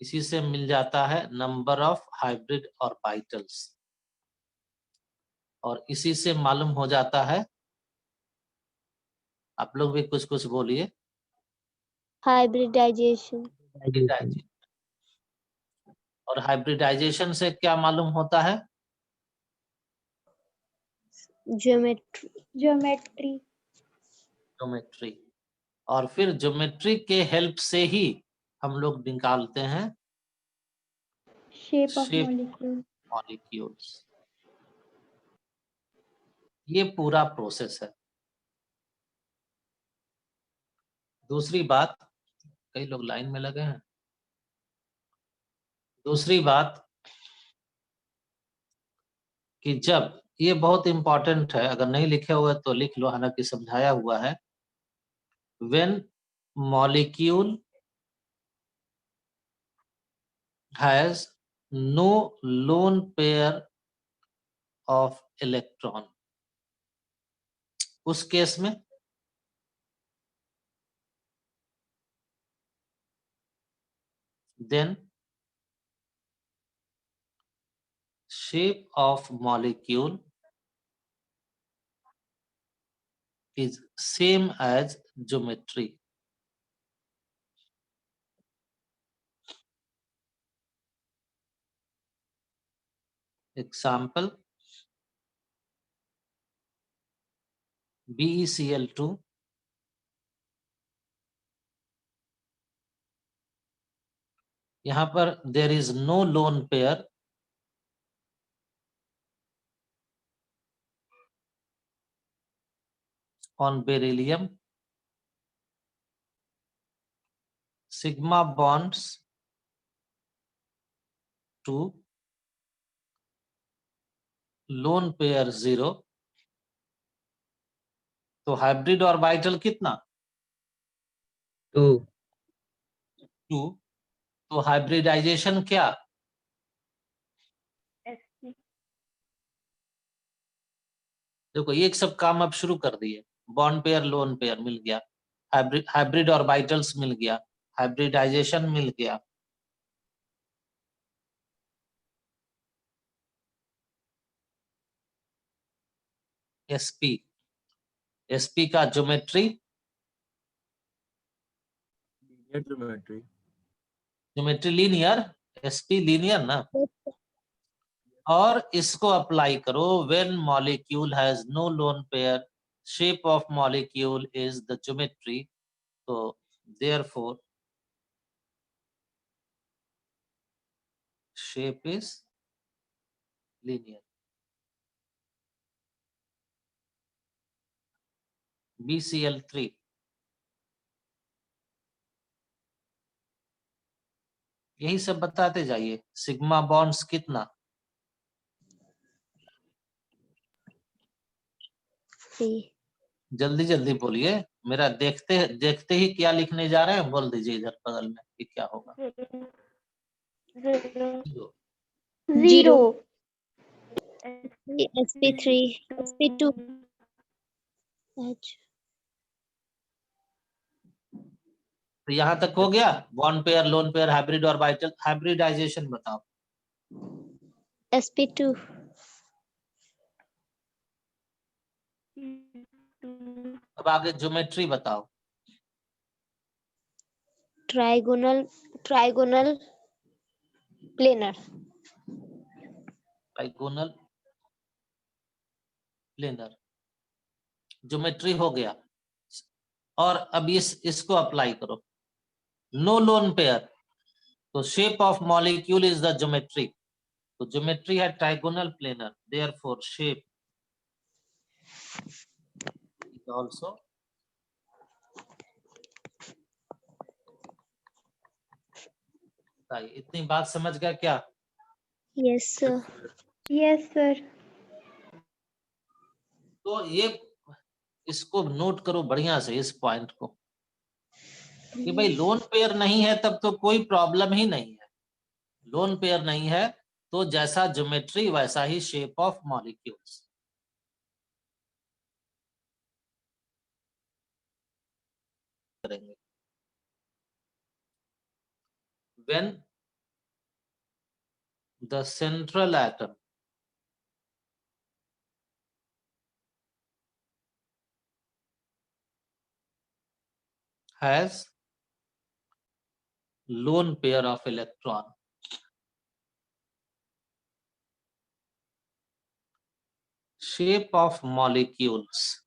इसी से मिल जाता है नंबर ऑफ हाइब्रिड ऑर्बिटल्स, और इसी से मालूम हो जाता है, आप लोग भी कुछ कुछ बोलिए, हाइब्रिडाइजेशन। और हाइब्रिडाइजेशन से क्या मालूम होता है? ज्योमेट्री। ज्योमेट्री। और फिर ज्योमेट्री के हेल्प से ही हम लोग निकालते हैं शेप ऑफ शेप मॉलिक्यूल्स। ये पूरा प्रोसेस है। दूसरी बात, कई लोग लाइन में लगे हैं। दूसरी बात कि जब, ये बहुत इंपॉर्टेंट है, अगर नहीं लिखे हुए तो लिख लो, हालांकि समझाया हुआ है। When molecule has no lone pair of electron, उस केस में then shape of molecule is same as geometry. Example, BeCl2 यहाँ पर there is no lone pair on beryllium, sigma bonds to lone pair 0, तो hybrid orbital कितना? 2 2। तो hybridisation क्या? देखो ये सब काम अब शुरू कर दिए, बॉन्ड पेयर लोन पेयर मिल गया, हाइब्रिड ऑर्बिटल्स मिल गया, हाइब्रिडाइजेशन मिल गया। एसपी, एसपी का geometry, geometry linear, SP linear ना। और इसको अप्लाई करो, when molecule has no lone pair, shape of molecule is the geometry, तो therefore shape is linear. BCl3, यही सब बताते जाइए। सिग्मा बॉन्ड्स कितना? जल्दी जल्दी बोलिए, मेरा देखते देखते ही क्या लिखने जा रहे हैं बोल दीजिए इधर बगल में कि क्या होगा। 0 sp3 sp2 H। तो यहाँ तक हो गया, bond pair lone pair hybrid orbital. Hybridisation बताओ। sp2 अब आगे ज्योमेट्री बताओ। Trigonal planar. Trigonal planar, geometry हो गया। और अब इसको अप्लाई करो, नो लोन पेयर, तो shape of molecule is the geometry, तो ज्योमेट्री है trigonal planar, therefore shape is also. इतनी बात समझ गया क्या? Yes sir. तो ये इसको नोट करो बढ़िया से, इस पॉइंट को, कि भाई लोन पेयर नहीं है तब तो कोई प्रॉब्लम ही नहीं है। लोन पेयर नहीं है तो जैसा ज्योमेट्री वैसा ही शेप ऑफ मॉलिक्यूल्स। करेंगे when the central atom has lone pair of electron. Shape of molecules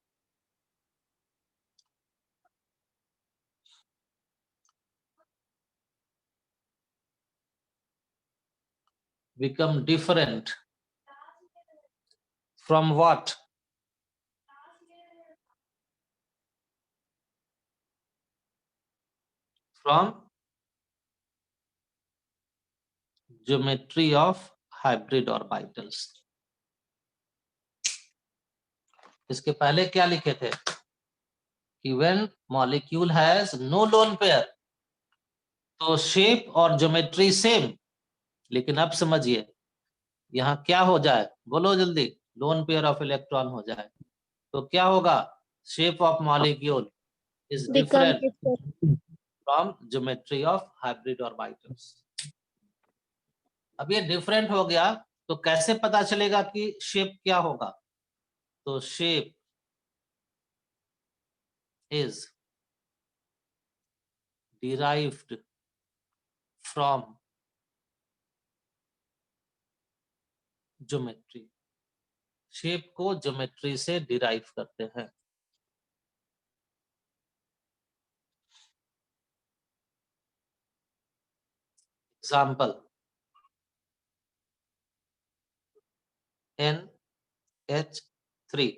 become different from what? From geometry of hybrid orbitals. इसके पहले क्या लिखे थे कि when molecule has no lone pair, तो shape और geometry same, लेकिन अब समझिए यहाँ क्या हो जाए, बोलो जल्दी, लोन पेयर ऑफ इलेक्ट्रॉन हो जाए तो क्या होगा, shape of molecule is Become different different. From geometry of hybrid orbitals. अब ये डिफरेंट हो गया तो कैसे पता चलेगा कि शेप क्या होगा, तो shape is derived from geometry, shape को ज्योमेट्री से डिराइव करते हैं। Example NH3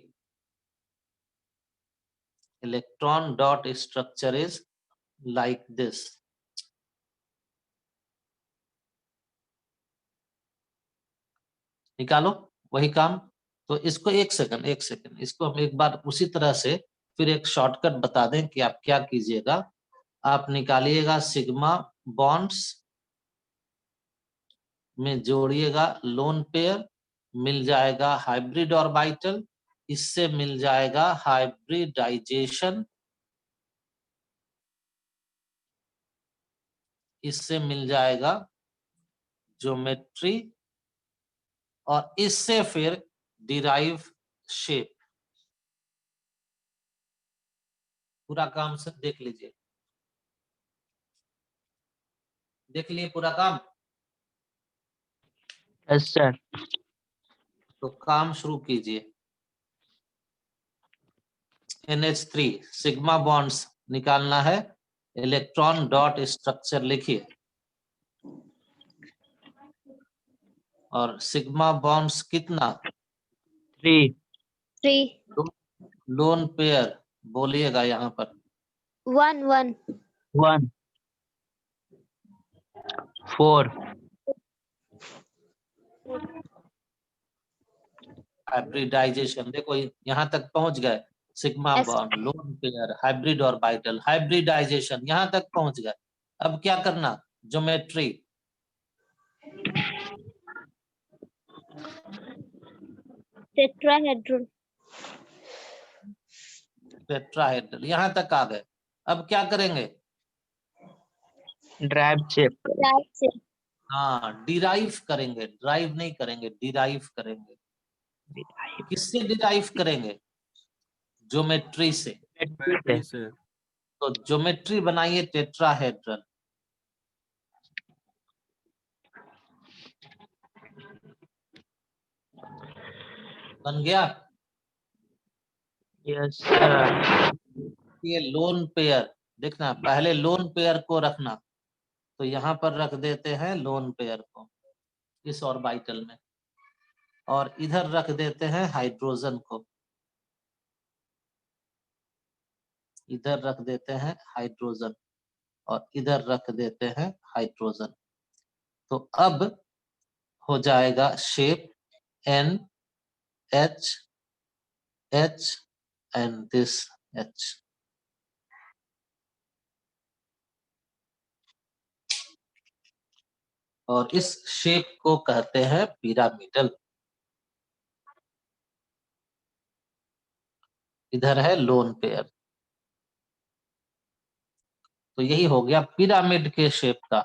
electron dot structure is like this. निकालो वही काम। तो इसको एक सेकंड इसको हम एक बार उसी तरह से फिर एक शॉर्टकट बता दें कि आप क्या कीजिएगा। आप निकालिएगा सिग्मा बॉन्ड्स में जोड़िएगा लोन पेयर, मिल जाएगा हाइब्रिड ऑर्बिटल, इससे मिल जाएगा हाइब्रिडाइजेशन, इससे मिल जाएगा ज्योमेट्री और इससे फिर डिराइव शेप। पूरा काम से देख लीजिए, देख लिए पूरा काम। Yes, sir. तो काम शुरू कीजिए। NH3 सिग्मा बॉन्ड्स निकालना है, इलेक्ट्रॉन डॉट स्ट्रक्चर लिखिए और सिग्मा बॉन्ड्स कितना, 3, 3, लोन पेयर बोलिएगा यहाँ पर 1, 1, 1, 4, हाइब्रिडाइजेशन। देखो यहाँ तक पहुंच गए, sigma S, bond lone pair hybrid orbital hybridisation यहाँ तक पहुंच गए। अब क्या करना, ज्योमेट्री, tetrahedron, टेट्राहेड्रल यहाँ तक आ गए। अब क्या करेंगे, drive shape. right shape, हाँ डिराइव करेंगे, ड्राइव नहीं करेंगे, डिराइव करेंगे। किससे डिराइव करेंगे, ज्योमेट्री से। बैटरी से। तो ज्योमेट्री बनाइए टेट्राहेड्रल, बन गया। Yes, sir. ये लोन पेयर, देखना पहले लोन पेयर को रखना, तो यहाँ पर रख देते हैं लोन पेयर को इस ऑर्बिटल में, और इधर रख देते हैं हाइड्रोजन को, इधर रख देते हैं हाइड्रोजन और इधर रख देते हैं हाइड्रोजन। तो अब हो जाएगा shape N H H and this H। और इस शेप को कहते हैं पिरामिडल। इधर है लोन पेयर, तो यही हो गया पिरामिड के शेप का।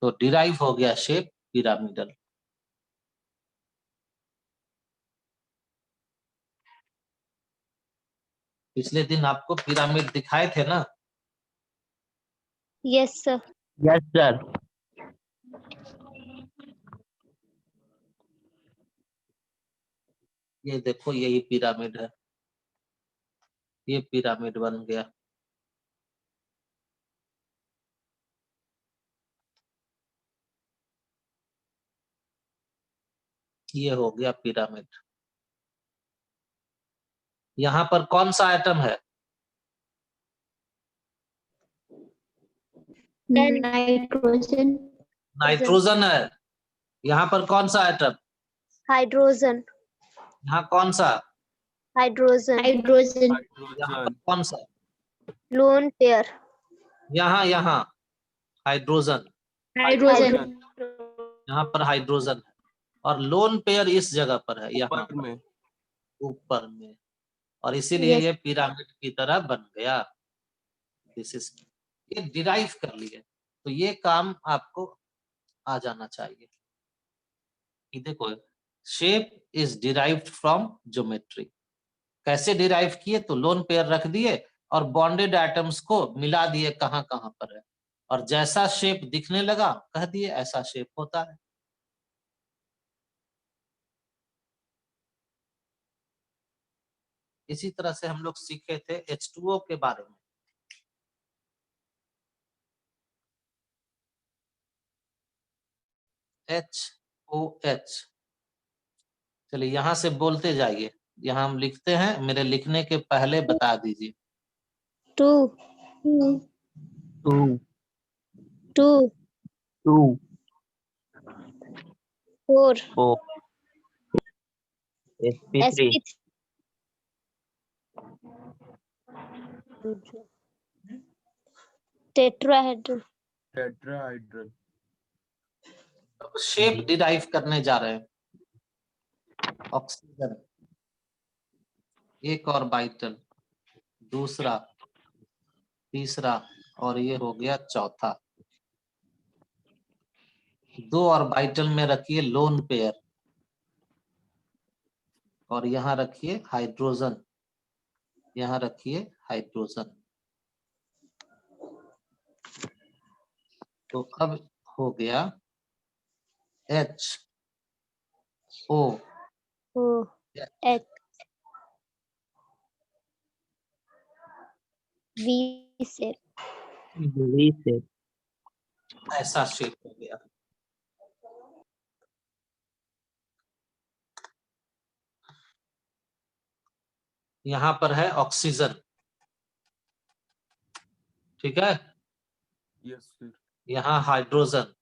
तो डिराइव हो गया शेप पिरामिडल। पिछले दिन आपको पिरामिड दिखाए थे ना? Yes, sir. Yes, sir. ये देखो यही पिरामिड है, ये पिरामिड बन गया। ये हो गया पिरामिड। यहाँ पर कौन सा आइटम है? Nitrogen. नाइट्रोजन है। यहाँ पर कौन सा आइटम? Hydrogen. यहाँ कौन सा? Hydrogen. Hydrogen. यहाँ पर कौन सा? Lone pair. यहाँ हाइड्रोजन। Hydrogen. यहाँ पर हाइड्रोजन है और लोन पेयर इस जगह पर है, यहाँ ऊपर में। ऊपर में, और इसीलिए Yes. ये पिरामिड की तरह बन गया। दिस इज, ये डिराइव कर लिए, तो ये काम आपको आ जाना चाहिए। ये देखो, shape is derived from geometry. कैसे डिराइव किए? तो लोन पेयर रख दिए और बॉन्डेड एटम्स को मिला दिए कहां कहां पर है, और जैसा शेप दिखने लगा कह दिए ऐसा शेप होता है। इसी तरह से हम लोग सीखे थे H2O के बारे में। HOH, चलिए यहां से बोलते जाइए। यहाँ हम लिखते हैं, मेरे लिखने के पहले बता दीजिए। 2. 2, 2. 2, 4. 4. SP3. SP. Tetrahedral. Tetrahedral. Shape derive करने जा रहे हैं। ऑक्सीजन, एक ऑर्बिटल, दूसरा, तीसरा, और ये हो गया चौथा। 2 ऑर्बिटल में रखिए लोन पेयर, और यहाँ रखिए हाइड्रोजन, यहाँ रखिए हाइड्रोजन। तो अब हो गया HO O. H. V shape. V shape. ऐसा शेप हो गया। यहाँ पर है ऑक्सीजन, ठीक है, यस सर। यहाँ हाइड्रोजन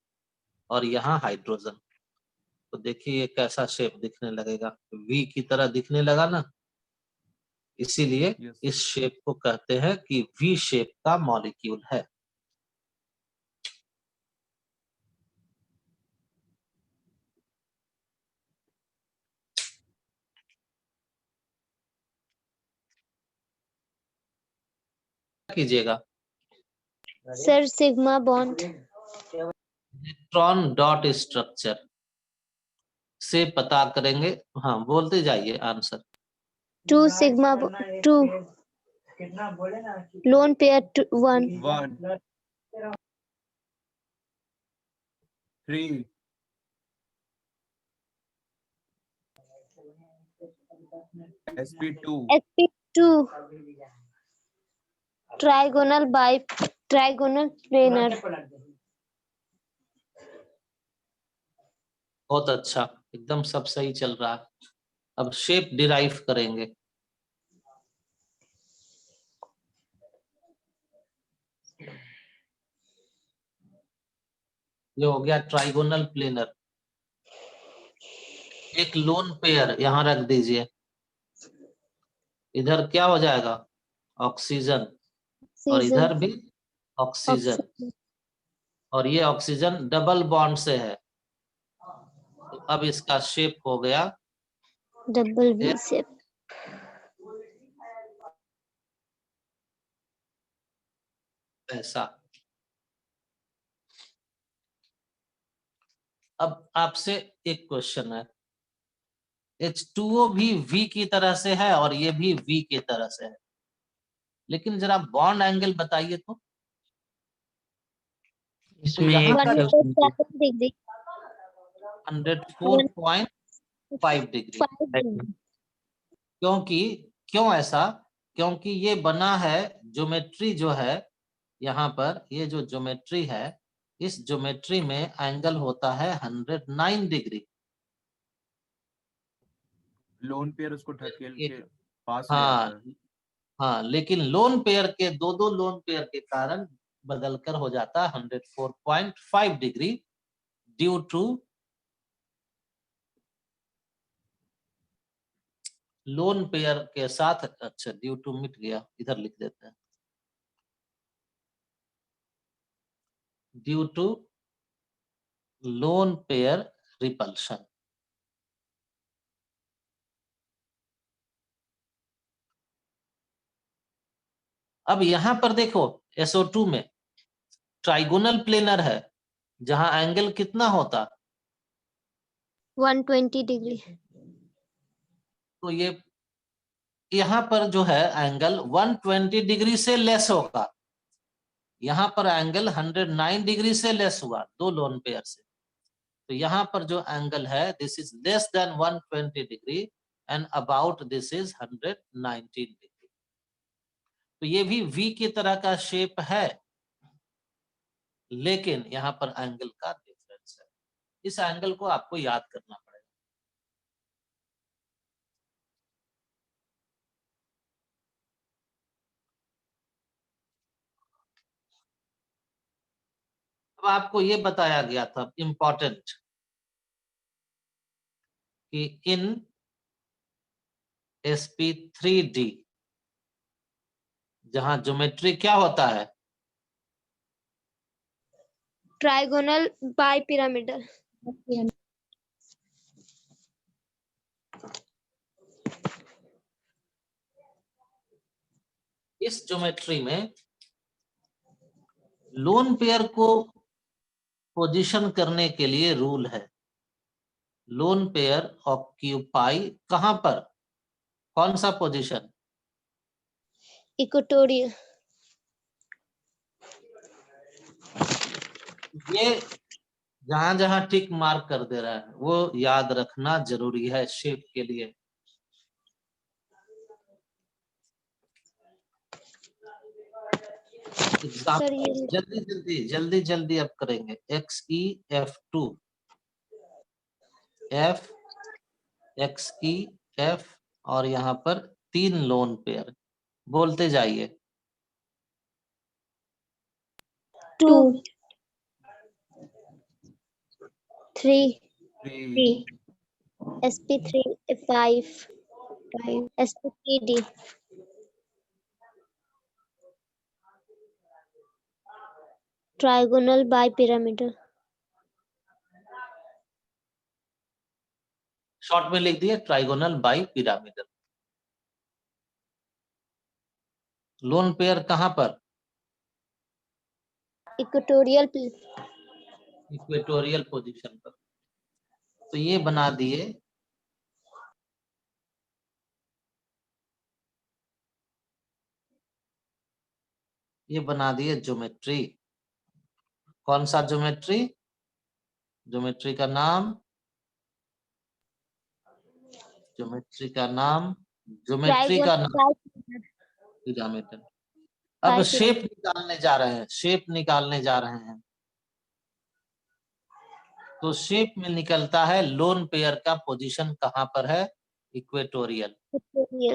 और यहाँ हाइड्रोजन। तो देखिए ये कैसा शेप दिखने लगेगा, वी की तरह दिखने लगा ना, इसीलिए यस इस शेप को कहते हैं कि वी शेप का मॉलिक्यूल है। कीजिएगा, Sir, sigma bond. Electron dot structure से पता करेंगे। हाँ बोलते जाइए answer. 2 sigma 2. Lone pair 1. 1 3 SP2 SP2. Trigonal planar. बहुत अच्छा, एकदम सब सही चल रहा है। अब शेप डिराइव करेंगे। ये हो गया ट्राइगोनल प्लेनर। एक लोन पेयर यहाँ रख दीजिए, इधर क्या हो जाएगा? ऑक्सीजन, और इधर भी ऑक्सीजन, और ये ऑक्सीजन डबल बॉन्ड से है। तो अब इसका शेप हो गया Double V shape. ऐसा। अब आपसे एक क्वेश्चन है, H2O भी V की तरह से है और ये भी V की तरह से है, लेकिन जरा बॉन्ड एंगल बताइए तो इसमें यहाँ का 107 डिग्री 104.5 डिग्री, 5 डिग्री क्योंकि क्यों ऐसा, क्योंकि ये बना है ज्योमेट्री जो है यहाँ पर, ये जो ज्योमेट्री है, इस ज्योमेट्री में एंगल होता है 109 डिग्री। लोन पेयर उसको ढकेल ये- के पास ले हाँ आता है। हाँ, लेकिन लोन पेयर के दो लोन पेयर के कारण बदलकर हो जाता है 104.5 degree due to lone pair के साथ। अच्छा, ड्यू टू मिट गया, इधर लिख देते हैं, due to lone pair repulsion. अब यहां पर देखो SO2 में ट्राइगोनल प्लेनर है, जहां एंगल कितना होता, 120 डिग्री तो ये यहाँ पर जो है एंगल 120 डिग्री से लेस होगा, यहाँ पर एंगल 109 डिग्री से लेस हुआ दो लोन पेयर से, तो यहाँ पर जो एंगल है this is less than 120 degree and about this is 119 degree. तो ये भी V की तरह का शेप है, लेकिन यहाँ पर एंगल का डिफरेंस है। इस एंगल को आपको याद करना पड़ेगा। अब आपको ये बताया गया था इंपॉर्टेंट कि इन sp3d जहां ज्योमेट्री क्या होता है, ट्राइगोनल बाई पिरामिडल इस ज्योमेट्री में लोन पेयर को पोजीशन करने के लिए रूल है, लोन पेयर ऑक्यूपाई कहां पर, कौन सा पोजीशन, इक्वेटोरियल ये जहां जहां टिक मार्क कर दे रहा है वो याद रखना जरूरी है शेप के लिए। एग्जाम सर ये जल्दी जल्दी जल्दी जल्दी अब करेंगे। XEF2 F XEF और यहाँ पर 3 लोन पेयर, बोलते जाइए। 2 3 3 sp3 5 sp3d trigonal bi pyramidal short में लिख दिए trigonal bi pyramidal. Lone pair कहां पर, इक्वेटोरियल इक्वेटोरियल पोजीशन पर, तो ये बना दिए ज्योमेट्री। कौन सा ज्योमेट्री, ज्योमेट्री का नाम, ज्योमेट्री का नाम, ज्योमेट्री का नाम पिरामिडल। अब शेप निकालने जा रहे हैं, शेप निकालने जा रहे हैं, तो शेप में निकलता है लोन पेयर का पोजीशन कहां पर है, इक्वेटोरियल।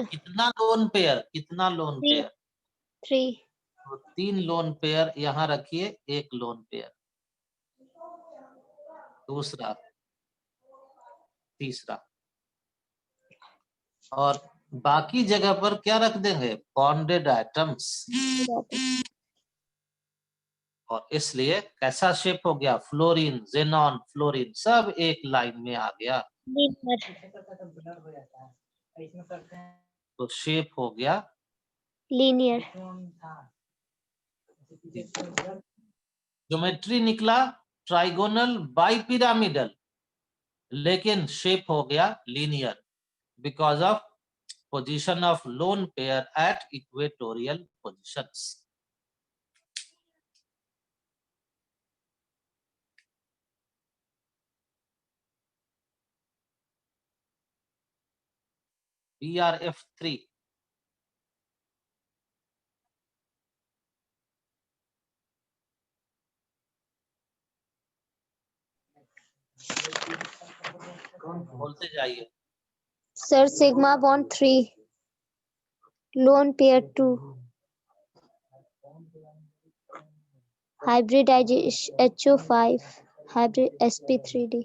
कितना लोन पेयर, कितना लोन पेयर, 3 तो 3 लोन पेयर यहाँ रखिए, 1 लोन पेयर, दूसरा, तीसरा, और बाकी जगह पर क्या रख देंगे, बॉन्डेड आइटम्स। और इसलिए कैसा शेप हो गया, फ्लोरीन, जेनॉन, फ्लोरीन सब एक लाइन में आ गया, तो शेप हो गया लीनियर ज्योमेट्री निकला ट्राइगोनल बाइपिरामिडल, लेकिन शेप हो गया linear because of position of lone pair at equatorial positions. BRF3 बोलते जाइए। Sir, sigma bond 3. Lone pair 2. Hybridization HO5. Hybrid sp3d.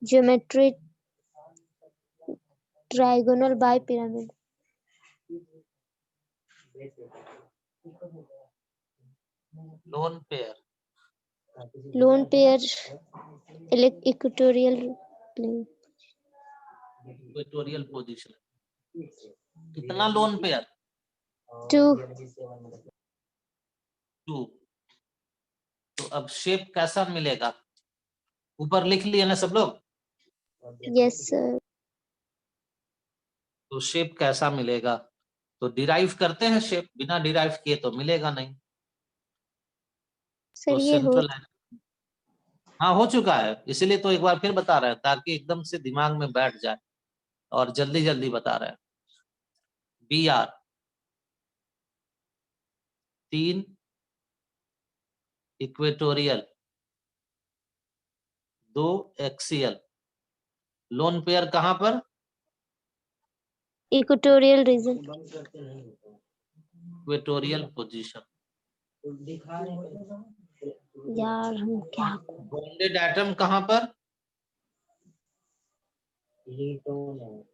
Geometry trigonal bipyramid. Lone pair Lone pair equatorial plane. Equatorial position. कितना lone pair? 2. 2। तो अब shape कैसा मिलेगा? ऊपर लिख लिए ना सब लोग? Yes, sir. तो शेप कैसा मिलेगा? तो डिराइव करते हैं शेप, बिना डिराइव किए तो मिलेगा नहीं। सर तो ये हो सेंट्रल हाँ हो चुका है, इसीलिए तो एक बार फिर बता रहे हैं ताकि एकदम से दिमाग में बैठ जाए और जल्दी जल्दी बता रहे हैं। BR 3 equatorial 2 axial. Lone pair कहां पर? Equatorial region. Equatorial position. यार हम क्या बॉन्डेड एटम कहां पर?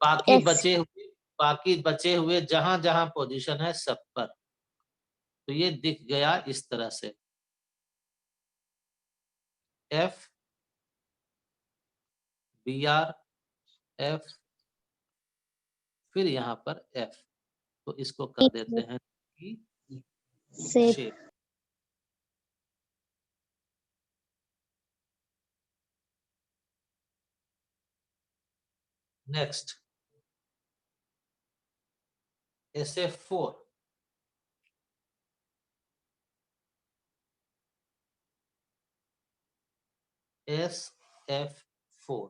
बाकी Yes. बचे हुए जहां जहां पोजीशन है सब पर। तो ये दिख गया इस तरह से, F BR F फिर यहाँ पर F। तो इसको कर देते हैं Safe. Shape. Next SF4 SF4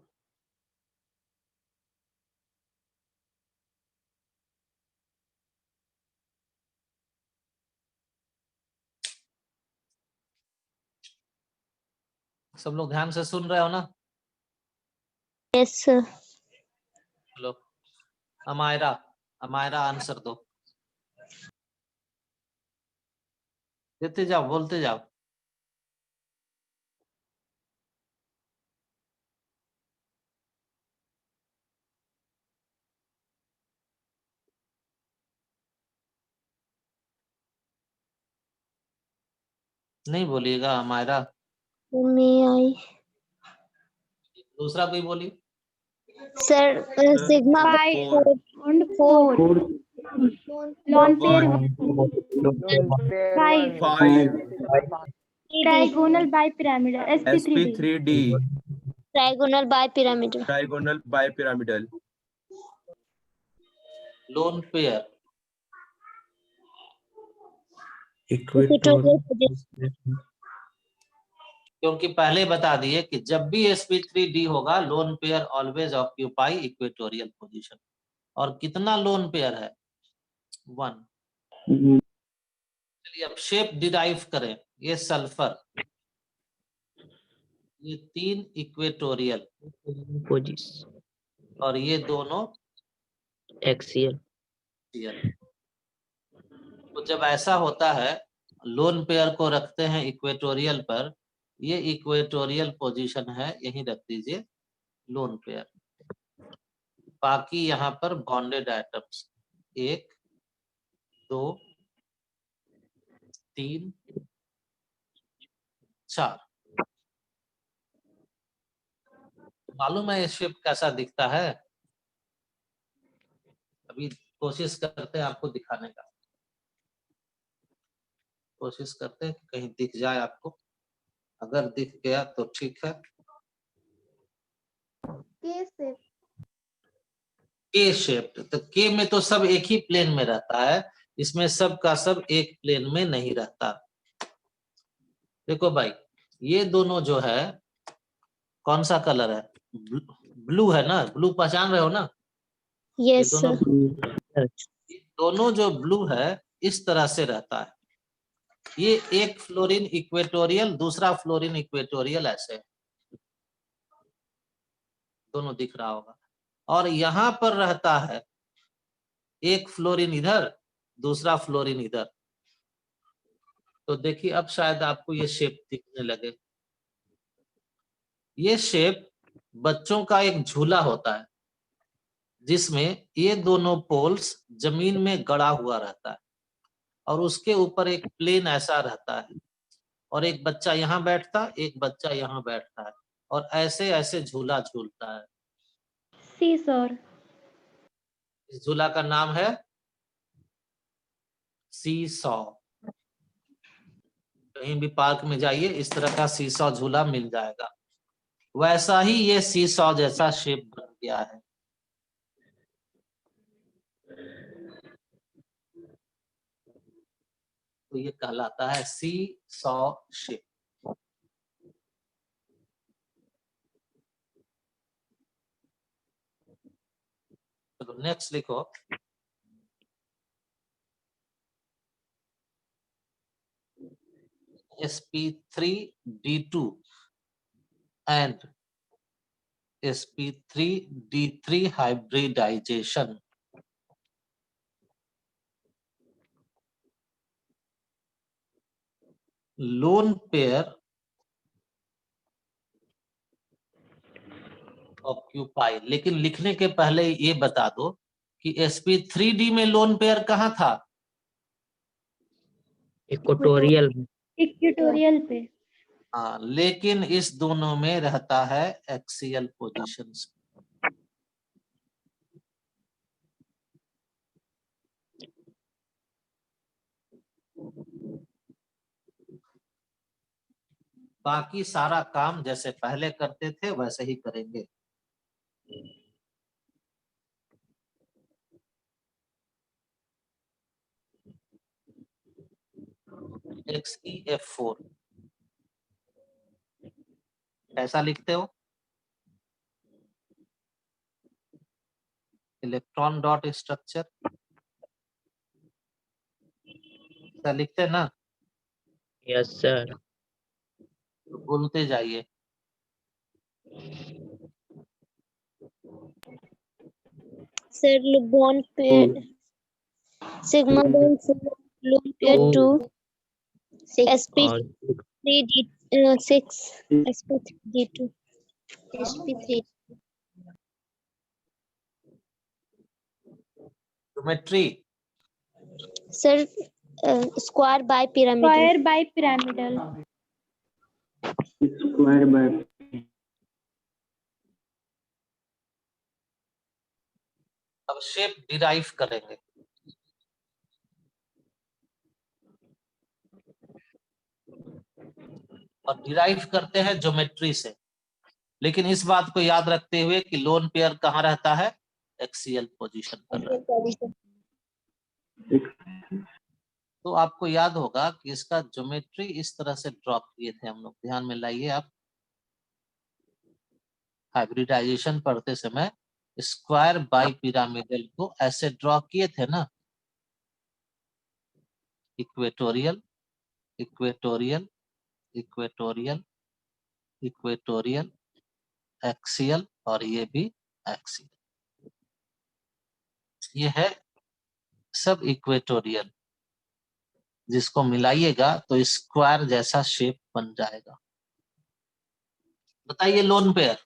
सब लोग ध्यान से सुन रहे हो ना? Yes, sir. चलो अमायरा आंसर दो। देते जाओ, बोलते जाओ। नहीं बोलिएगा अमायरा। May I? दूसरा कोई बोली। Sir, sigma Four. bond 4. Lone pair Five. 5. 5 Trigonal bipyramidal sp3d. sp3d Trigonal bipyramidal. trigonal bipyramidal lone pair Equatorial position. क्योंकि पहले बता दिए कि जब भी sp3d होगा lone pair always occupy equatorial position. और कितना लोन पेयर है? 1। चलिए अब शेप डिराइव करें। ये सल्फर, ये 3 इक्वेटोरियल पोजीशन और ये दोनों एक्सियल। तो जब ऐसा होता है लोन पेयर को रखते हैं इक्वेटोरियल पर, ये इक्वेटोरियल पोजीशन है, यहीं रख दीजिए लोन पेयर। बाकी यहाँ पर बॉन्डेड एटम्स 1 2 3 4। मालूम है ये शेप कैसा दिखता है? अभी कोशिश करते हैं आपको दिखाने का। कोशिश करते हैं कि कहीं दिख जाए आपको, अगर दिख गया तो ठीक है। के शेप, तो के में तो सब एक ही प्लेन में रहता है, इसमें सब का सब एक प्लेन में नहीं रहता। देखो भाई, ये दोनों जो है, कौन सा कलर है? ब्लू है ना, ब्लू पहचान रहे हो ना? ये यस दोनों सर। दोनों जो ब्लू है इस तरह से रहता है। ये एक फ्लोरीन इक्वेटोरियल, दूसरा फ्लोरीन इक्वेटोरियल, ऐसे दोनों दिख रहा होगा। और यहाँ पर रहता है एक फ्लोरीन इधर, दूसरा फ्लोरीन इधर। तो देखिए अब शायद आपको ये शेप दिखने लगे। ये शेप बच्चों का एक झूला होता है, जिसमें ये दोनों पोल्स जमीन में गड़ा हुआ रहता है और उसके ऊपर एक प्लेन ऐसा रहता है, और एक बच्चा यहाँ बैठता, एक बच्चा यहाँ बैठता है, और ऐसे ऐसे झूला झूलता है। सी सर। इस झूला का नाम है सी सॉ। कहीं भी पार्क में जाइए, इस तरह का सी सॉ झूला मिल जाएगा। वैसा ही ये सी सॉ जैसा शेप बन गया है। तो ये कहलाता है सी सॉ शेप। चलो नेक्स्ट लिखो। sp3d2 and sp3d3 hybridization। Lone pair occupy, लेकिन लिखने के पहले ये बता दो कि sp3d में लोन पेयर कहाँ था? इक्वेटोरियल में। इक्वेटोरियल पे। हाँ, लेकिन इस दोनों में रहता है एक्सियल पोजीशंस। बाकी सारा काम जैसे पहले करते थे वैसे ही करेंगे। XeF4 ऐसा लिखते हो, इलेक्ट्रॉन डॉट स्ट्रक्चर ऐसा लिखते हैं ना? Yes sir. तो बोलते जाइए। Sir lone pair sigma bond lone pair 2 और sp3d6 sp3d2 sp3 geometry sir square by pyramidal. Square by pyramidal. Square by अब शेप डिराइव करेंगे। और डिराइव करते हैं ज्योमेट्री से, लेकिन इस बात को याद रखते हुए कि लोन पेयर कहाँ रहता है? एक्सियल पोजीशन पर रहता है। तो आपको याद होगा कि इसका ज्योमेट्री इस तरह से ड्रॉ किए थे हम लोग, ध्यान में लाइए आप। हाइब्रिडाइजेशन पढ़ते समय स्क्वायर बाई पिरामिडल को ऐसे ड्रॉ किए थे ना, equatorial equatorial equatorial equatorial axial, और ये भी एक्सियल। ये है सब इक्वेटोरियल, जिसको मिलाइएगा तो स्क्वायर जैसा शेप बन जाएगा। बताइए लोन पेयर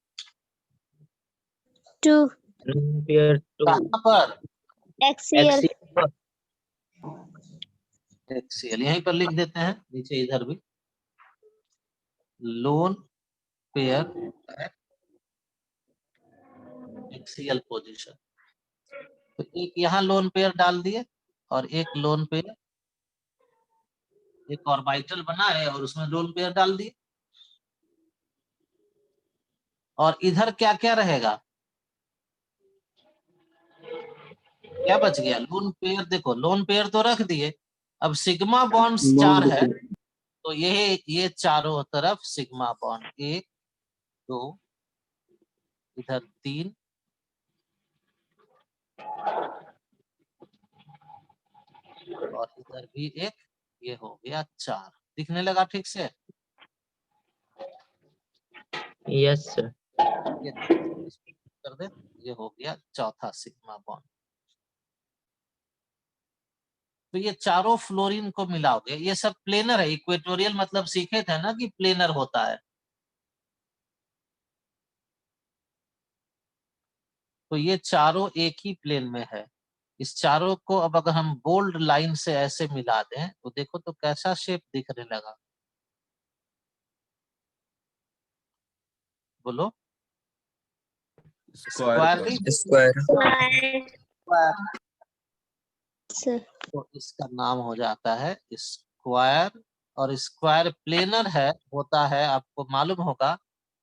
2 पेयर टू कहाँ पर? एक्सियल एक्सियल, यहीं पर लिख देते हैं, नीचे इधर भी लोन पेयर एक्सियल पोजीशन। तो एक यहाँ लोन पेयर डाल दिए और एक लोन पेयर एक ऑर्बिटल बनाए और उसमें लोन पेयर डाल दिए। और इधर क्या क्या रहेगा, क्या बच गया, लोन पेयर। देखो लोन पेयर तो रख दिए, अब सिग्मा बॉन्ड्स 4 है, तो ये चारों तरफ सिग्मा बॉन्ड 1 2, इधर 3 और इधर भी 1, ये हो गया 4। दिखने लगा ठीक से? Yes, sir. ये कर दे, ये हो गया चौथा सिग्मा बॉन्ड। तो ये चारों फ्लोरीन को मिलाओगे, ये सब प्लेनर है। इक्वेटोरियल मतलब सीखे थे ना कि प्लेनर होता है। तो ये चारों एक ही प्लेन में है। इस चारों को अब अगर हम बोल्ड लाइन से ऐसे मिला दें तो देखो तो कैसा शेप दिखने लगा, बोलो। Square. Square. Sir. तो इसका नाम हो जाता है स्क्वायर। और स्क्वायर प्लेनर है, होता है, आपको मालूम होगा।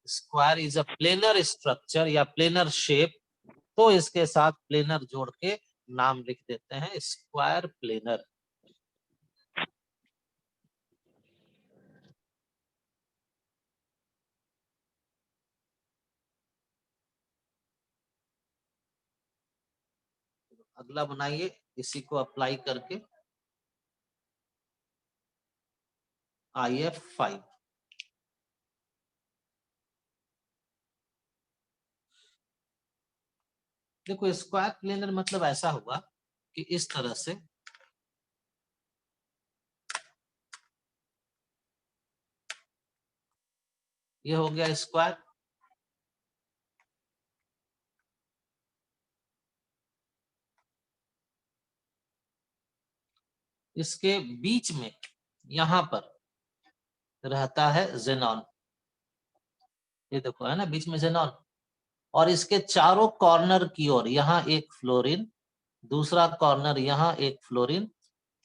Square is a planar structure या प्लेनर शेप, तो इसके साथ प्लेनर जोड़ के नाम लिख देते हैं स्क्वायर प्लेनर। अगला बनाइए इसी को अप्लाई करके IF5। देखो स्क्वायर प्लेनर मतलब ऐसा हुआ कि इस तरह से ये हो गया स्क्वायर। इसके बीच में यहां पर रहता है जेनॉन, ये देखो है ना बीच में जेनॉन। और इसके चारों कॉर्नर की ओर यहाँ एक फ्लोरीन, दूसरा कॉर्नर यहाँ एक फ्लोरीन,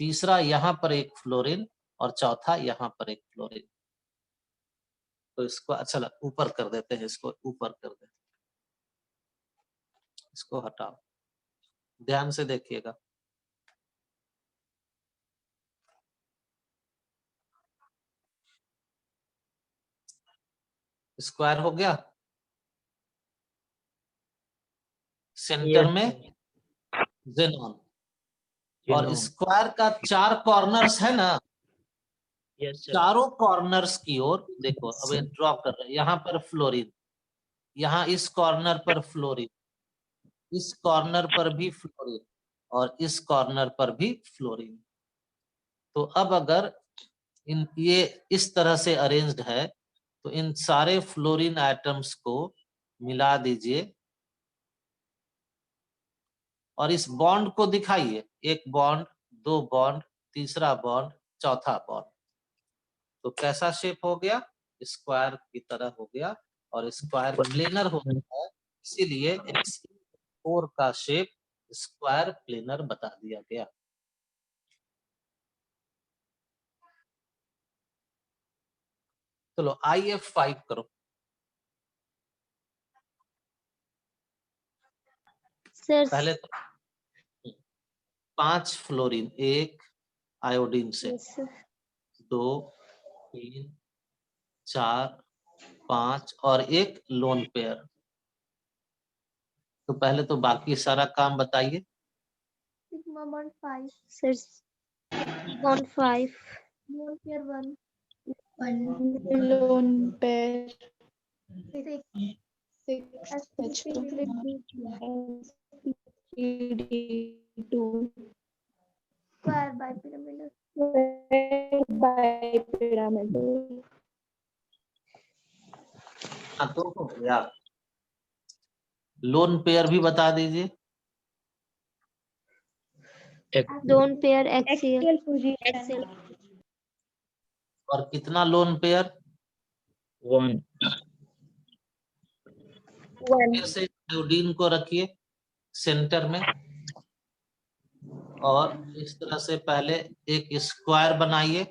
तीसरा यहाँ पर एक फ्लोरीन और चौथा यहाँ पर एक फ्लोरीन। तो इसको अच्छा ऊपर कर देते हैं, इसको ऊपर कर देते हैं, इसको हटाओ, ध्यान से देखिएगा। स्क्वायर हो गया, सेंटर Yes, में sir. जेनॉन। और Genome. स्क्वायर का 4 कॉर्नर्स है ना, Yes, sir. चारों कॉर्नर्स की ओर देखो, अब ये ड्रॉ कर रहे हैं, यहाँ पर फ्लोरीन, यहाँ इस कॉर्नर पर फ्लोरीन, इस कॉर्नर पर भी फ्लोरीन और इस कॉर्नर पर भी फ्लोरीन। तो अब अगर ये इस तरह से अरेंज्ड है तो इन सारे फ्लोरीन एटम्स को मिला दीजिए और इस बॉन्ड को दिखाइए, एक बॉन्ड, दो बॉन्ड, तीसरा बॉन्ड, चौथा बॉन्ड। तो कैसा शेप हो गया, स्क्वायर की तरह हो गया। और स्क्वायर प्लेनर होता है, इसीलिए Xe4 का शेप स्क्वायर प्लेनर बता दिया गया। चलो IF5 करो। Sir. पहले तो 5 फ्लोरीन, 1 आयोडीन से, Yes, sir. 2 3 4 5 और एक लोन पेयर। तो पहले तो बाकी सारा काम बताइए। Sigma bond 5. Sir. On 5. Lone pair 1. Lone pair 6. 6 sp3 sp3d2 square bipyramidal. bipyramidal. हाँ तो हो गया। लोन पेयर भी बता दीजिए। Lone pair axial. Axial position. Axial. और कितना लोन पेयर, 1. फिर से आयोडीन को रखिए सेंटर में और इस तरह से पहले एक स्क्वायर बनाइए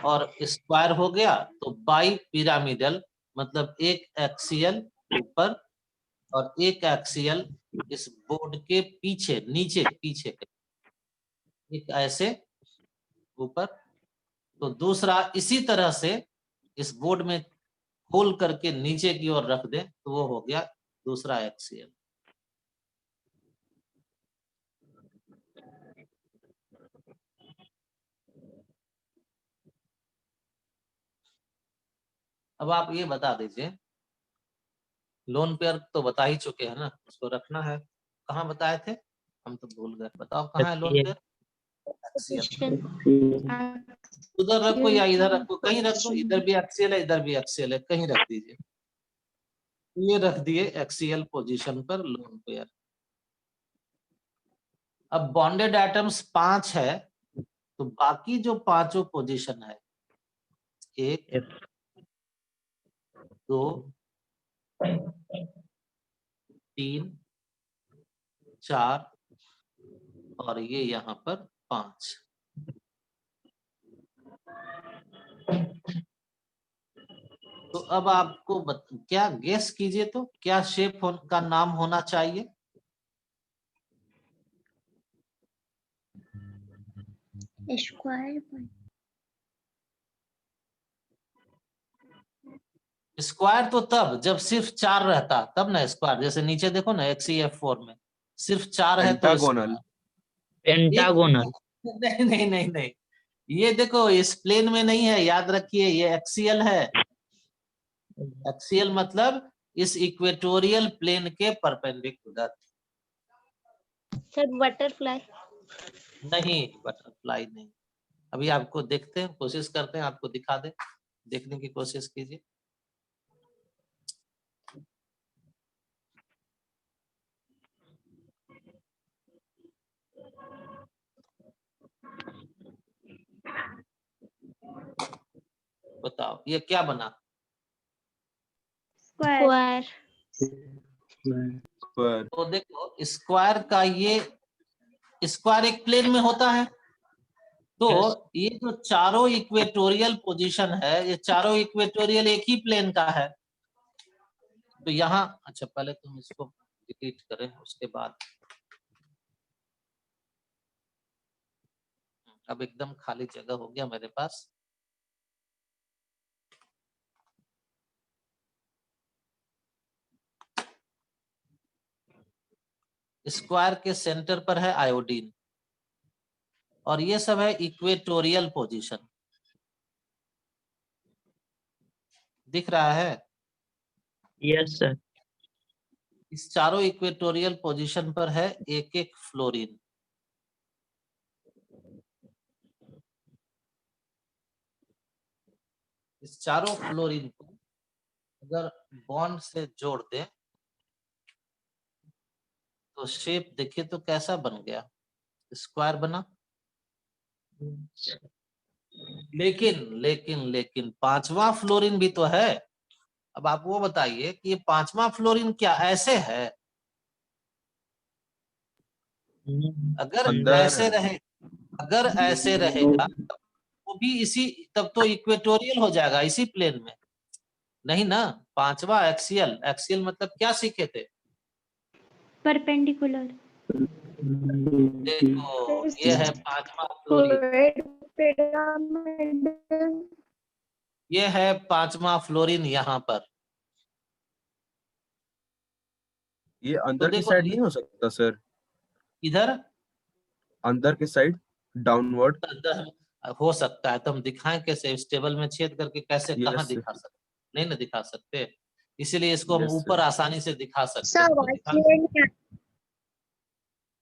और स्क्वायर हो गया, तो बाई पिरामिडल मतलब एक एक्सियल ऊपर और एक एक्सियल इस बोर्ड के पीछे, नीचे पीछे एक ऐसे ऊपर, तो दूसरा इसी तरह से इस बोर्ड में खोल करके नीचे की ओर रख दे, तो वो हो गया दूसरा एक्सियल। अब आप ये बता दीजिए, लोन पेयर तो बता ही चुके हैं ना, उसको रखना है। कहाँ बताए थे, हम तो भूल गए, बताओ कहाँ है लोन ये पेयर? एक्सियल। Position. उधर रखो या इधर रखो, कहीं रख दो, इधर भी एक्सियल है इधर भी एक्सियल है, कहीं रख दीजिए। ये रख दिए एक्सियल पोजीशन पर लोन पेयर। अब बॉन्डेड एटम्स 5 है, तो बाकी जो पांचों पोजीशन है 1 2 3 4 और ये यहाँ पर 5। तो अब आपको क्या गेस कीजिए, तो क्या शेप का नाम होना चाहिए? Square. स्क्वायर तो तब जब सिर्फ 4 रहता तब ना स्क्वायर, जैसे नीचे देखो ना XCF4 में सिर्फ 4 है तो पेंटागोनल। पेंटागोनल। नहीं नहीं नहीं नहीं, ये देखो इस प्लेन में नहीं है, याद रखिए ये एक्सियल है। एक्सियल मतलब इस इक्वेटोरियल प्लेन के परपेंडिकुलर। Sir, butterfly. नहीं, बटरफ्लाई नहीं। अभी आपको देखते हैं, कोशिश करते हैं आपको दिखा दे, देखने की कोशिश कीजिए। बताओ ये क्या बना? Square. स्क्वायर। तो देखो स्क्वायर का ये स्क्वायर एक प्लेन में होता है, तो Yes. ये जो चारों इक्वेटोरियल पोजीशन है, ये चारों इक्वेटोरियल एक ही प्लेन का है। तो यहाँ अच्छा पहले तुम इसको डिलीट करें, उसके बाद अब एकदम खाली जगह हो गया मेरे पास। स्क्वायर के सेंटर पर है आयोडीन और ये सब है इक्वेटोरियल पोजीशन, दिख रहा है? Yes, sir. इस चारों इक्वेटोरियल पोजीशन पर है एक एक फ्लोरीन। इस चारों फ्लोरीन को अगर बॉन्ड से जोड़ दें तो शेप देखिए तो कैसा बन गया, स्क्वायर बना। लेकिन लेकिन लेकिन पांचवा फ्लोरीन भी तो है। अब आप वो बताइए कि ये पांचवा फ्लोरीन क्या ऐसे है? अगर अंदर ऐसे है। रहे, अगर ऐसे रहेगा वो भी इसी, तब तो इक्वेटोरियल हो जाएगा इसी प्लेन में, नहीं ना। पांचवा एक्सियल, एक्सियल मतलब क्या सीखे थे? Perpendicular. देखो ये है पांचवा फ्लोरीन, pyramid. ये है पांचवा फ्लोरीन यहाँ पर। ये तो अंदर की देखो साइड नहीं हो सकता सर? इधर अंदर की साइड डाउनवर्ड। हो सकता है, तो हम दिखाएं कैसे? इस टेबल में छेद करके कैसे, कहाँ यस दिखा सकते? नहीं ना दिखा सकते, इसीलिए इसको हम यस ऊपर सर। आसानी से दिखा सकते Sir, हैं। तो आवाज दिखा, clear नहीं आ-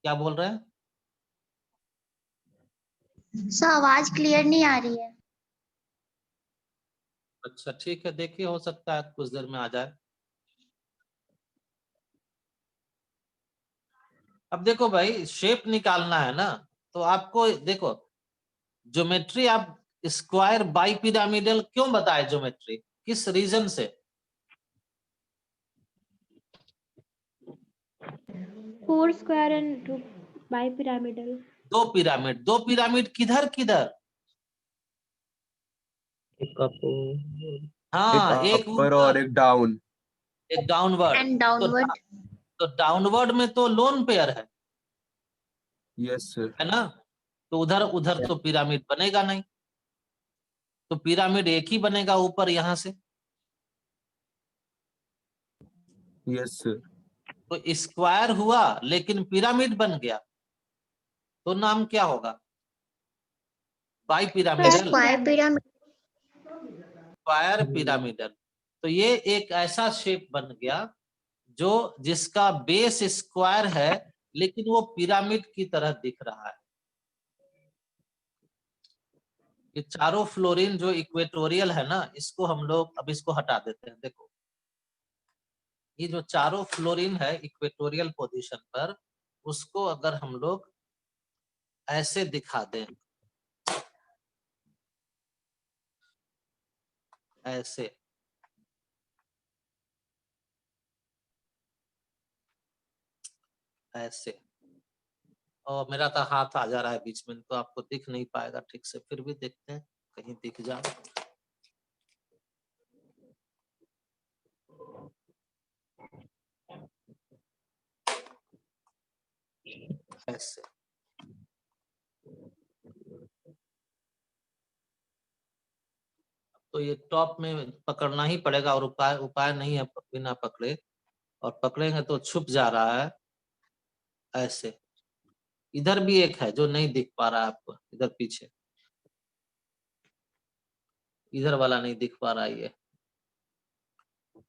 क्या बोल रहे हैं? Sir, आवाज क्लियर नहीं आ रही है। अच्छा ठीक है, देखिए हो सकता है कुछ देर में आ जाए। अब देखो भाई शेप निकालना है ना, तो आपको देखो ज्योमेट्री, आप स्क्वायर बाई पिरामिडल क्यों बताए ज्योमेट्री, किस रीजन से? Four square and two bipyramidal. दो पिरामिड, दो पिरामिड किधर किधर? एक अपर हाँ, एक एक अपर और एक डाउन। एक डाउनवर्ड। And तो downward. तो डाउनवर्ड में तो लोन पेयर है यस सर। ना? तो उधर उधर तो पिरामिड बनेगा नहीं, तो पिरामिड एक ही बनेगा ऊपर यहाँ से। Yes sir. तो स्क्वायर हुआ लेकिन पिरामिड बन गया, तो नाम क्या होगा? Bi pyramidal, Square pyramid. Square pyramidal. तो ये एक ऐसा शेप बन गया जो जिसका बेस स्क्वायर है लेकिन वो पिरामिड की तरह दिख रहा है। ये चारों फ्लोरीन जो इक्वेटोरियल है ना, इसको हम लोग अब इसको हटा देते हैं। देखो, ये जो चारों फ्लोरीन है इक्वेटोरियल पोजीशन पर, उसको अगर हम लोग ऐसे दिखा दें, ऐसे, ऐसे, और मेरा तो हाथ आ जा रहा है बीच में, तो आपको दिख नहीं पाएगा ठीक से, फिर भी देखते हैं कहीं दिख जाए। ऐसे तो ये टॉप में पकड़ना ही पड़ेगा, और उपाय उपाय नहीं है बिना पकड़े, और पकड़ेंगे तो छुप जा रहा है। ऐसे इधर भी एक है जो नहीं दिख पा रहा है आपको, इधर पीछे, इधर वाला नहीं दिख पा रहा है ये।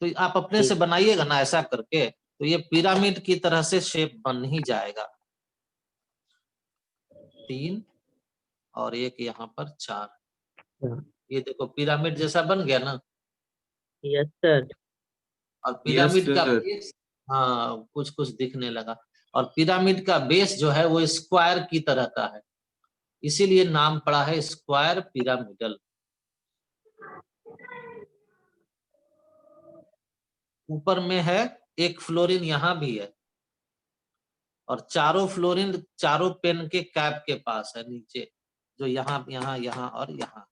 तो आप अपने से बनाइएगा ना ऐसा करके, तो ये पिरामिड की तरह से शेप बन ही जाएगा। 3 और एक यहाँ पर 4। ये देखो पिरामिड जैसा बन गया ना। Yes sir. और यस पिरामिड का सर। बेस, हाँ, कुछ कुछ दिखने लगा। और पिरामिड का बेस जो है वो स्क्वायर की तरह का है, इसीलिए नाम पड़ा है स्क्वायर पिरामिडल। ऊपर में है एक फ्लोरीन, यहाँ भी है, और चारों फ्लोरीन चारों पेन के कैप के पास है नीचे, जो यहाँ यहाँ यहाँ और यहाँ।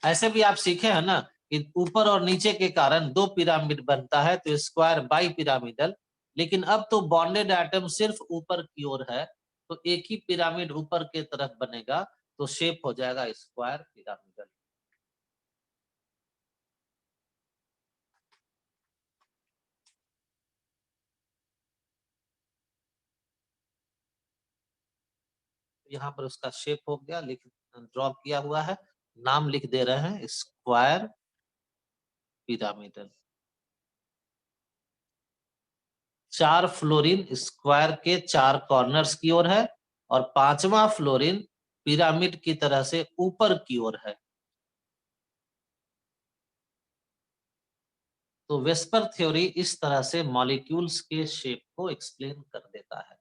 ऐसे भी आप सीखे हैं ना कि ऊपर और नीचे के कारण 2 पिरामिड बनता है, तो स्क्वायर बाई पिरामिडल। लेकिन अब तो बॉन्डेड एटम सिर्फ ऊपर की ओर है, तो एक ही पिरामिड ऊपर के तरफ बनेगा, तो शेप हो जाएगा स्क्वायर पिरामिडल। यहाँ पर उसका शेप हो गया, ड्रॉ किया हुआ है, नाम लिख दे रहे हैं स्क्वायर पिरामिडल। 4 फ्लोरीन स्क्वायर के 4 कॉर्नर्स की ओर है, और 5वां फ्लोरीन पिरामिड की तरह से ऊपर की ओर है। तो वेस्पर थ्योरी इस तरह से मॉलिक्यूल्स के शेप को एक्सप्लेन कर देता है।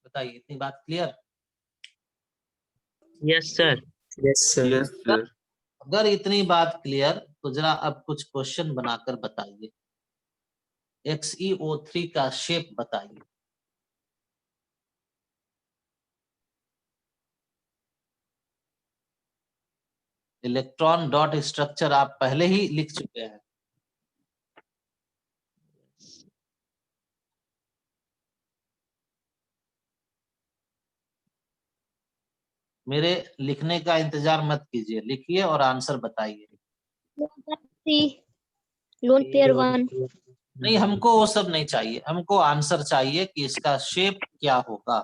बताइए, इतनी बात clear? Yes sir. Yes sir. अगर इतनी बात क्लियर, तो जरा अब कुछ क्वेश्चन बनाकर बताइए। XeO3 का शेप बताइए। इलेक्ट्रॉन डॉट स्ट्रक्चर आप पहले ही लिख चुके हैं। मेरे लिखने का इंतजार मत कीजिए, लिखिए और आंसर बताइए। Lone pair 1. नहीं, हमको वो सब नहीं चाहिए, हमको आंसर चाहिए कि इसका शेप क्या होगा।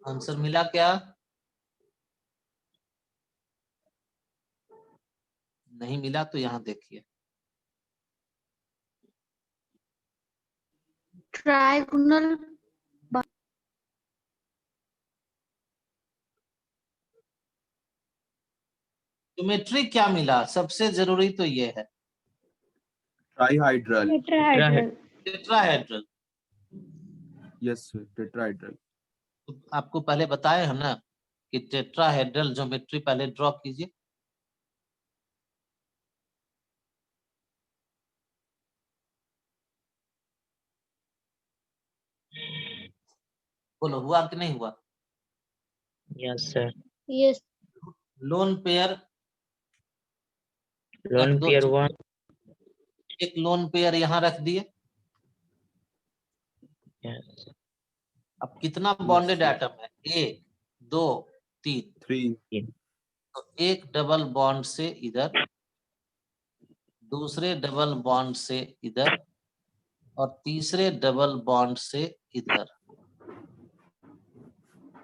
आंसर मिला क्या? नहीं मिला तो यहाँ देखिए। Trigonal. ज्योमेट्री क्या मिला? सबसे जरूरी तो ये है। Trihedral. Tetrahedral. Tetrahedral. Yes, sir. Tetrahedral. तो आपको पहले बताए हम ना कि टेट्राहेड्रल ज्योमेट्री पहले ड्रॉ कीजिए। बोलो हुआ कि नहीं हुआ? Yes, sir. Yes. Lone pair Lone रख दो, pair 1. एक लोन पेयर यहाँ रख दिए। Yes. अब कितना बॉन्डेड sir. एटम है? 1 2 3। 3. तो एक डबल बॉन्ड से इधर, दूसरे डबल बॉन्ड से इधर और तीसरे डबल बॉन्ड से इधर।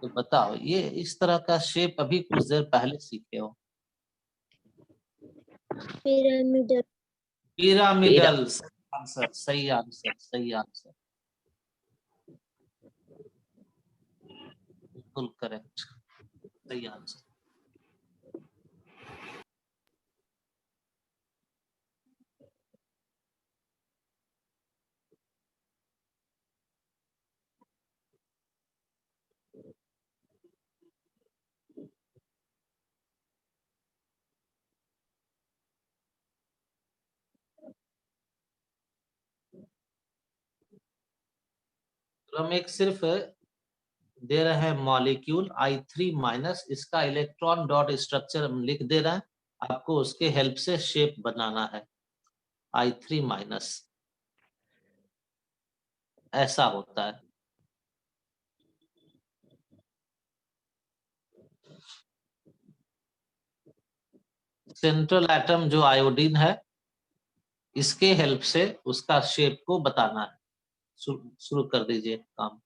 तो बताओ ये इस तरह का शेप अभी कुछ देर पहले सीखे हो। Pyramidal. पिरामिडल। आंसर, सही आंसर, सही आंसर, बिल्कुल करेक्ट, सही आंसर। तो हम एक सिर्फ दे रहे हैं मॉलिक्यूल I3 माइनस, इसका इलेक्ट्रॉन डॉट स्ट्रक्चर हम लिख दे रहे हैं, आपको उसके हेल्प से शेप बनाना है। I3 माइनस ऐसा होता है। सेंट्रल एटम जो आयोडीन है, इसके हेल्प से उसका शेप को बताना है। शुरू कर दीजिए काम।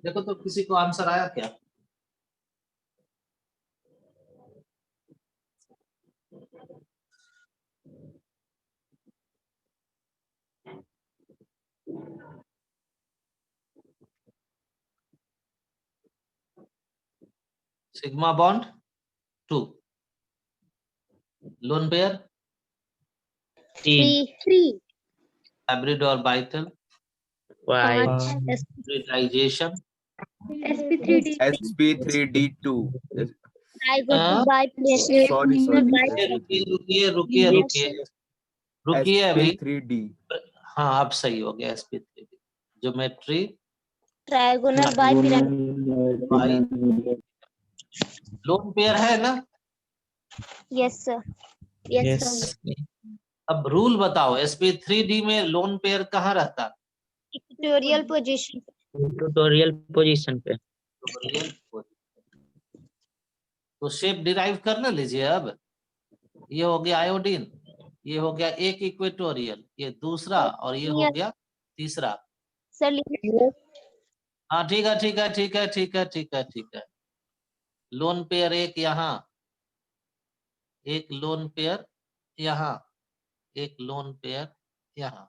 देखो तो किसी को आंसर आया क्या? Sigma bond 2, lone pair 3. 3. Hybrid और बाइटल 5. 5. Hybridisation sp3d. sp3d2. हाँ? Sorry, रुकिए sorry. रुकिए रुकिए रुकिए रुकिए रुकिए अभी। sp3d. हाँ अब सही हो गया। sp3 geometry Trigonal bipyramid. Lone pair है ना? Yes, sir. Yes, sir. अब रूल बताओ, sp3d में लोन पेयर कहाँ रहता? Equatorial position. Tutorial position पे. तो शेप डिराइव कर ना लीजिए। अब ये हो गया आयोडीन, ये हो गया एक इक्वेटोरियल, ये दूसरा, और ये हो गया तीसरा। Sir, हाँ ठीक है ठीक है ठीक है ठीक है ठीक है ठीक है। लोन पेयर एक यहाँ, एक लोन पेयर यहाँ, एक लोन पेयर यहाँ।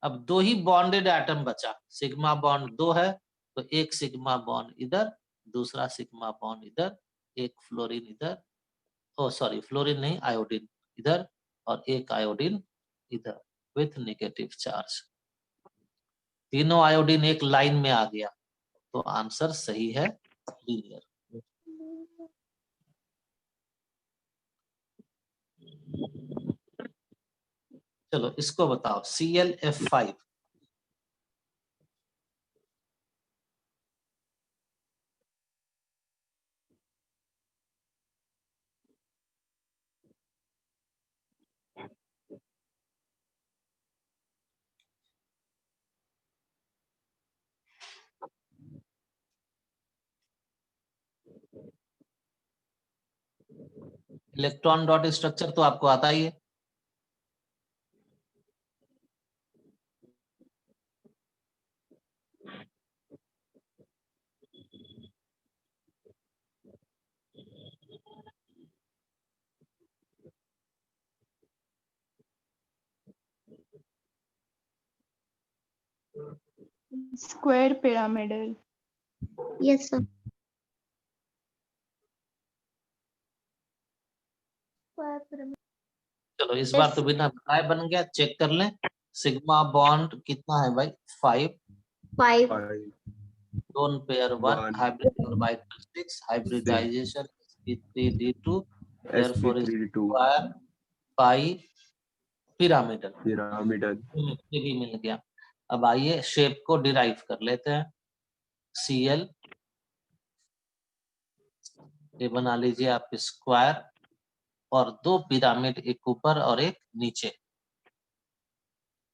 अब दो ही बॉन्डेड एटम बचा, सिग्मा बॉन्ड 2 है तो एक सिग्मा बॉन्ड इधर, दूसरा सिग्मा बॉन्ड इधर, एक फ्लोरीन इधर, ओ सॉरी फ्लोरीन नहीं आयोडीन इधर, और एक आयोडीन इधर विथ नेगेटिव चार्ज। तीनों आयोडीन एक लाइन में आ गया, तो आंसर सही है लीनियर। चलो इसको बताओ, ClF5 इलेक्ट्रॉन डॉट स्ट्रक्चर तो आपको आता ही है। Square pyramidal. Yes, sir. चलो इस बार तो बिना बताए बन गया, चेक कर लें। सिग्मा बॉन्ड कितना है भाई? 5, 5. 5, lone pair 1, 1, hybrid orbital 6, hybridisation sp3d2, therefore is sp3d2, square pi pyramidal. pyramidal. ये भी मिल गया। अब आइए शेप को डिराइव कर लेते हैं। Cl ये बना लीजिए आप स्क्वायर और दो पिरामिड, एक ऊपर और एक नीचे।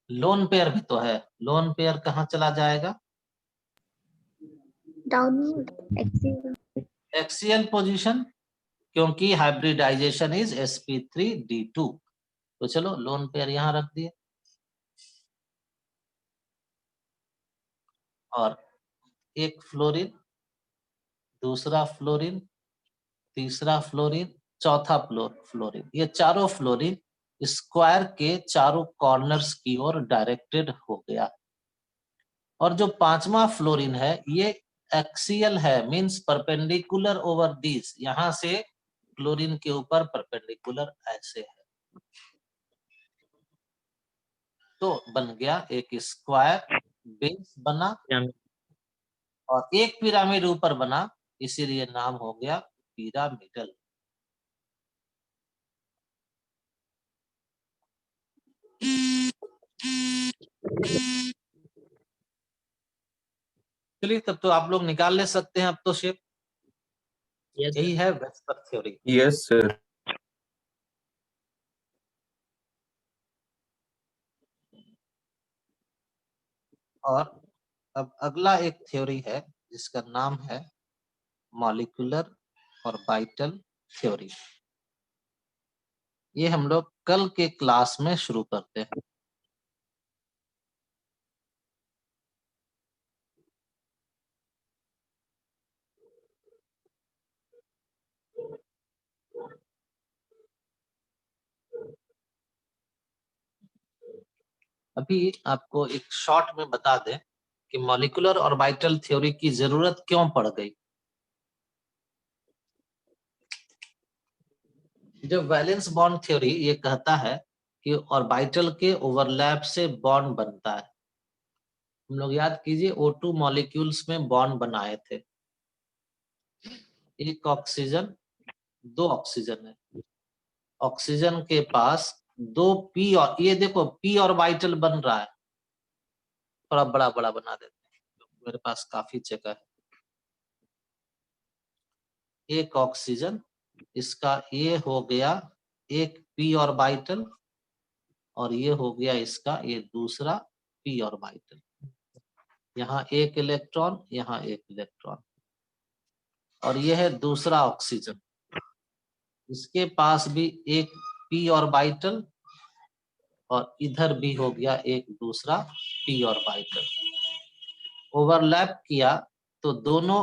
लोन पेयर भी तो है, लोन पेयर कहाँ चला जाएगा? Downward. Axial. एक्सियल पोजीशन, क्योंकि हाइब्रिडाइजेशन इज sp3d2। तो चलो लोन पेयर यहां रख दिए और एक फ्लोरीन, दूसरा फ्लोरीन, तीसरा फ्लोरीन, चौथा फ्लोरीन। ये चारों फ्लोरीन स्क्वायर के चारों कॉर्नर्स की ओर डायरेक्टेड हो गया। और जो पांचवा फ्लोरीन है ये एक्सियल है, मींस परपेंडिकुलर ओवर दिस। यहां से फ्लोरीन के ऊपर परपेंडिकुलर ऐसे है। तो बन गया एक स्क्वायर बेस बना pyramid. और एक पिरामिड ऊपर बना, इसीलिए नाम हो गया पिरामिडल। चलिए तब तो आप लोग निकाल ले सकते हैं अब तो शेप। Yes, यही sir. है वेस्पर थ्योरी। Yes, sir. और अब अगला एक थ्योरी है जिसका नाम है मॉलिक्यूलर ऑर्बिटल थ्योरी। ये हम लोग कल के क्लास में शुरू करते हैं। अभी आपको एक शॉर्ट में बता दें कि मॉलिक्यूलर ऑर्बिटल थ्योरी की जरूरत क्यों पड़ गई। जो वैलेंस बॉन्ड थ्योरी ये कहता है कि ऑर्बिटल के ओवरलैप से बॉन्ड बनता है। हम लोग याद कीजिए O2 मॉलिक्यूल्स में बॉन्ड बनाए थे, एक ऑक्सीजन, दो ऑक्सीजन है। ऑक्सीजन के पास दो पी, और ये देखो पी ऑर्बिटल बन रहा है। थोड़ा बड़ा बड़ा बना देते हैं, मेरे पास काफी जगह है। एक ऑक्सीजन, इसका ये हो गया एक पी ऑर्बिटल और ये हो गया इसका ये दूसरा पी ऑर्बिटल। यहाँ एक इलेक्ट्रॉन, यहाँ एक इलेक्ट्रॉन, और ये है दूसरा ऑक्सीजन, इसके पास भी एक पी ऑर्बिटल और इधर भी हो गया एक दूसरा पी ऑर्बिटल। ओवरलैप किया तो दोनों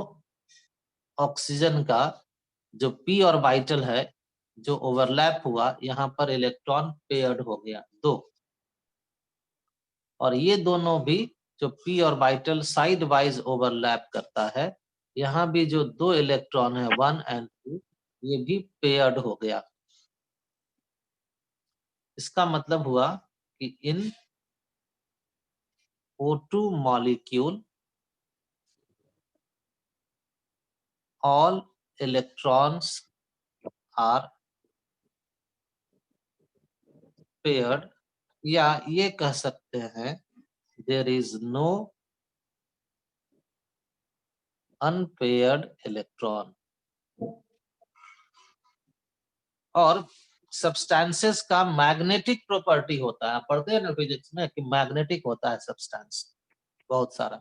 ऑक्सीजन का जो पी ऑर्बिटल है जो ओवरलैप हुआ, यहाँ पर इलेक्ट्रॉन पेयर्ड हो गया दो, और ये दोनों भी जो P orbital side wise overlap करता है, यहाँ भी जो दो इलेक्ट्रॉन है 1 और 2, ये भी पेयर्ड हो गया। इसका मतलब हुआ कि इन O2 molecule all electrons are paired, या ये कह सकते हैं there is no unpaired electron। और सब्सटेंसेस का मैग्नेटिक प्रॉपर्टी होता है, पढ़ते हैं ना फिजिक्स में कि मैग्नेटिक होता है सब्सटेंस बहुत सारा।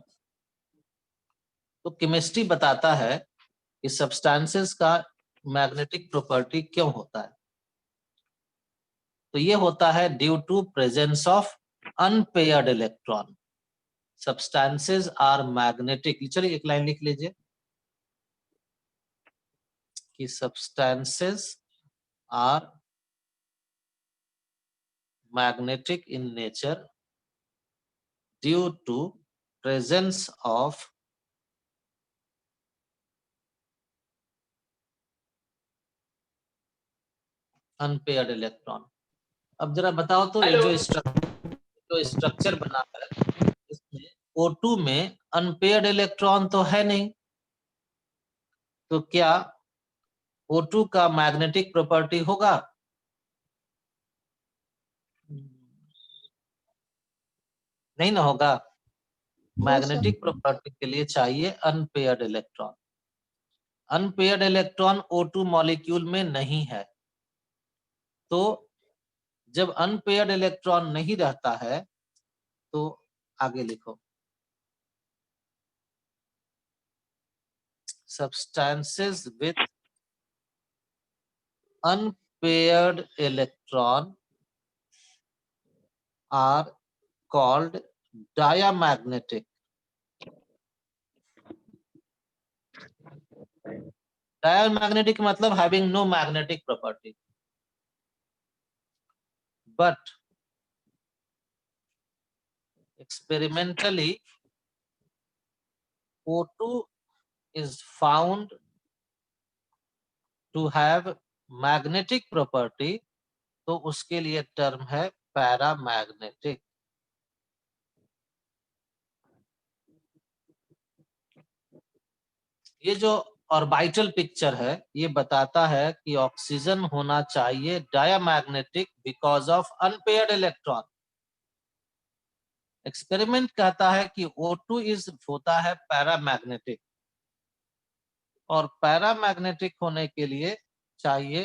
तो केमिस्ट्री बताता है कि सब्सटेंसेस का मैग्नेटिक प्रॉपर्टी क्यों होता है। तो ये होता है due to presence of unpaired electron. Substances are magnetic. चलिए एक लाइन लिख लीजिए कि substances are magnetic in nature due to presence of unpaired electron. अब जरा बताओ तो ये जो स्ट्रक्चर बना है इसमें O2 में अनपेयर्ड इलेक्ट्रॉन तो है नहीं, तो क्या O2 का मैग्नेटिक प्रॉपर्टी होगा? नहीं ना होगा। मैग्नेटिक प्रॉपर्टी के लिए चाहिए unpaired electron. Unpaired electron O2 molecule में नहीं है, तो जब अनपेयर्ड इलेक्ट्रॉन नहीं रहता है तो आगे लिखो, substances with unpaired electron are called diamagnetic. Diamagnetic मतलब having no magnetic property. But experimentally O2 is found to have magnetic property, तो उसके लिए टर्म है पैरामैग्नेटिक। ये जो ऑर्बिटल पिक्चर है ये बताता है कि ऑक्सीजन होना चाहिए diamagnetic because of unpaired electron. Experiment कहता है कि O2 होता है पैरामैग्नेटिक, और पैरामैग्नेटिक होने के लिए चाहिए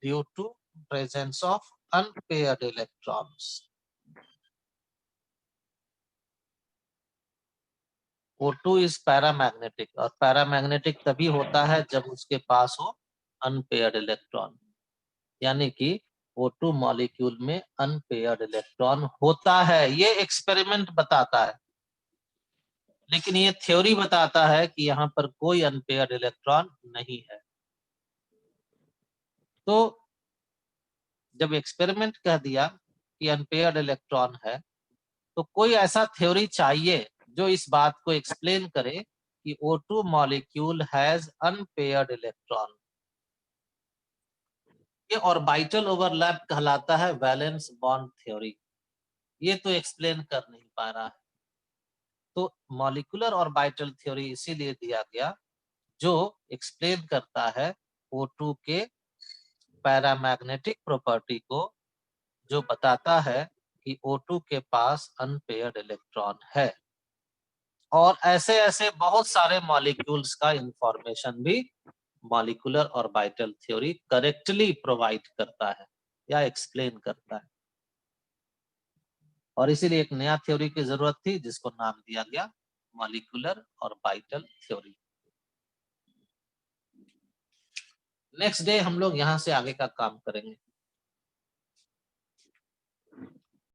due to presence of unpaired electrons. O2 is paramagnetic, और पैरामैग्नेटिक तभी होता है जब उसके पास हो अनपेयर्ड इलेक्ट्रॉन, यानी कि O2 मॉलिक्यूल में अनपेयर्ड इलेक्ट्रॉन होता है। ये एक्सपेरिमेंट बताता है, लेकिन ये थ्योरी बताता है कि यहाँ पर कोई अनपेयर्ड इलेक्ट्रॉन नहीं है। तो जब एक्सपेरिमेंट कह दिया कि अनपेयर्ड इलेक्ट्रॉन है, तो कोई ऐसा थ्योरी चाहिए जो इस बात को एक्सप्लेन करे कि O2 molecule has unpaired electron. ये ऑर्बिटल ओवरलैप कहलाता है वैलेंस बॉन्ड थ्योरी। ये तो एक्सप्लेन कर नहीं पा रहा है, तो मॉलिक्यूलर ऑर्बिटल थ्योरी इसीलिए दिया गया जो एक्सप्लेन करता है O2 के पैरामैग्नेटिक प्रॉपर्टी को, जो बताता है कि O2 के पास अनपेयर्ड इलेक्ट्रॉन है। और ऐसे ऐसे बहुत सारे मॉलिक्यूल्स का इंफॉर्मेशन भी molecular orbital theory correctly provide करता है या एक्सप्लेन करता है, और इसीलिए एक नया थ्योरी की जरूरत थी जिसको नाम दिया गया molecular orbital theory. Next day हम लोग यहाँ से आगे का काम करेंगे।